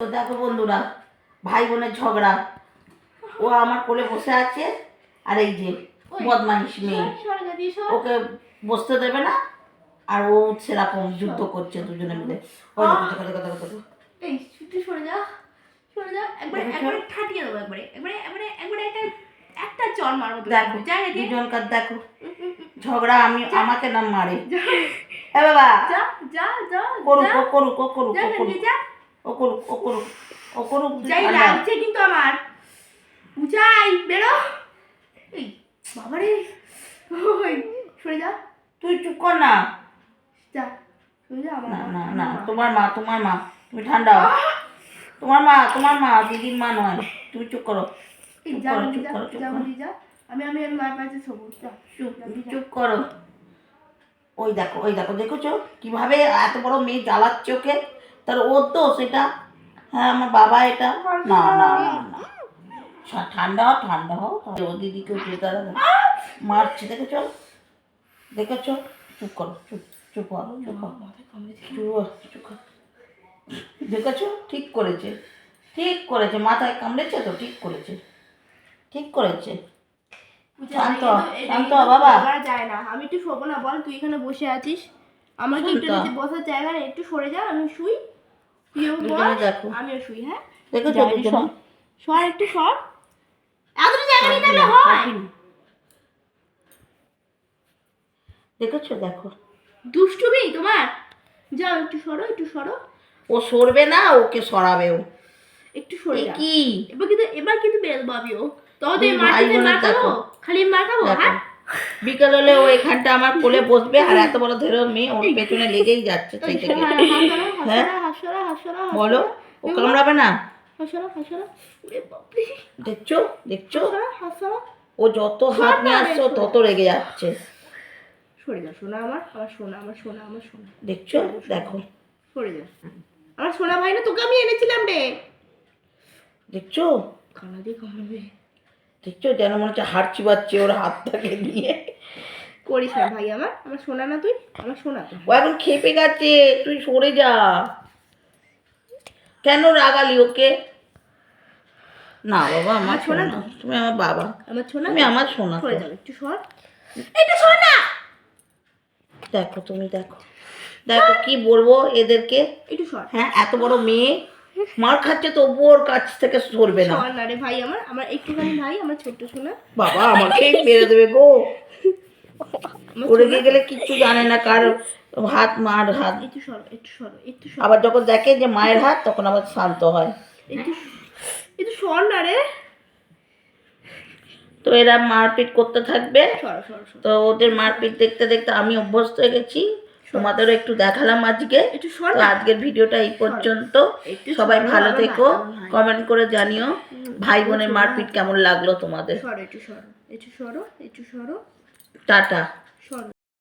তো দেখো বন্ধুরা, ভাই বোনের ঝগড়া। ও আমার কোলে বসে আছে, আর এই যে বদমাইশ মেয়ে ওকে বসতে দেবে না, আর ও সেরকম যুদ্ধ করছে দুজনে মিলে। ওই দেখো দেখো দেখো দেখো দেখো। এই ছুটি সরে যা, সরে যা। একবারে ঠাটিয়ে দেবো, একবারে একটা চড় মারবো। দেখো দুজনকার দেখো ঝগড়া। আমাকে না মারে। এ বাবা যা যা যা করুক, ও করুক, ও করুক, ও করুক, যা। ও করুক, ও করুক, ও করুক। যাই লাগছে কিন্তু আমার বুঝাই বেরো। এই বাবারে, ওই সরে যা। তুই চুপ কর না। যা সরে যা। না না না, তোমার মা, তোমার মা, তুমি ঠান্ডা হও। তোমার মা দিদির মা নয়। তুমি চুপ করো, চুপ যা করো, চুপ যা করো, চুপ যা করো, যা। আমি মায়ের কাছে সবুজ যা। চুপ করো। ওই দেখো, ওই দেখো, দেখেছো কিভাবে এত বড় মেয়ে জ্বালাচ্ছে ওকে। তার ওর তো সেটা। হ্যাঁ, আমার বাবা এটা। না না না না, ঠান্ডা হও, ঠান্ডা হও। ও দিদিকে তারা মারছে, দেখেছো দেখেছো। চুপ করো, চুপ চুপ হও, চুপ হও, চুপ হও। দেখেছো, ঠিক করেছে, ঠিক করেছে। মাথায় কামড়েছে তো, ঠিক করেছে, ঠিক করেছে। শান্ত শান্ত বাবা। যায় না, আমি একটু শোবো না বল? তুই এখানে বসে আছিস, আমাকে একটু নিচে বসার জায়গা নেই। একটু সরে যা, আমি শুই। দেখো, আমিও শুই। হ্যাঁ দেখেছো দুজনে। সর, একটু সর। এতটা জায়গা নিতে না হয়। দেখেছো, দেখো দুষ্টুমি তোমার। যাও একটু সরো, একটু সরো। ও সরবে না, ওকে সরাবে ও। একটু সরে যা। কি এবার কিন্তু বেরোবাবি ও। দুই ভাই বোনের দেখো, খালি মার খাবো। হ্যাঁ, বিকাল হলে ও এখানটা আমার কোলে বসবে, আর এত বড় ধরে মেয়ে ওর পেছনে লেগেই যাচ্ছে সেই থেকে। হ্যাঁ বলো, ও কামড়াবে না? দেখছো দেখছো, ও যত হাত নিয়ে আসছে ও তত রেগে যাচ্ছে। সরে যা সোনা, আমার সোনা, আমার সোনা, আমার সোনা। দেখছো, দেখো সরে যা। আমার সোনা ভাই না, তোকে আমি এনেছিলাম রে। দেখছো কামড়াবে, কামড়াবে। দেখছো, যেন মনে হচ্ছে হাড় চিবাচ্ছে ওর হাতটাকে নিয়ে। করিস না ভাই, আমার সোনা না তুই, আমার সোনা তো। ও এখন খেপে গেছে, তুই সরে যা। কেন রাগালি ওকে? না বাবা, আমার সোনা, তুমি আমার বাবা, আমার সোনা, তুমি আমার সোনা। সরে যাও, একটু সর, একটু সর না। দেখো তুমি, দেখো দেখো কি বলবো এদেরকে। একটু সর। হ্যাঁ, এত বড় মেয়ে মার খাচ্ছে তো ওর কাছ থেকে সরবে না। সর না রে ভাই, আমার একটুখানি ভাই, আমার ছোট্ট সোনা। বাবা আমাকে মেরে দেবে গো। পড়ে গিয়ে গেলে কিচ্ছু জানে না কার হাত, মার হাত। একটু সরো, একটু সরো, একটু সরো। আবার যখন দেখে যে মায়ের হাত, তখন আবার শান্ত হয়। একটু সর না রে। তো এরা মারপিট করতে থাকবে। সরো সরো সরো। তো ওদের মারপিট দেখতে দেখতে আমি অভ্যস্ত হয়ে গেছি। তোমাদেরও একটু দেখালাম আজকে। তো আজকের ভিডিওটা এই পর্যন্ত। সবাই ভালো থেকো, কমেন্ট করে জানিও ভাই বোনের মারপিট কেমন লাগলো তোমাদের। সরো, একটু সরো, একটু সরো, একটু সরো। টাটা। সরো।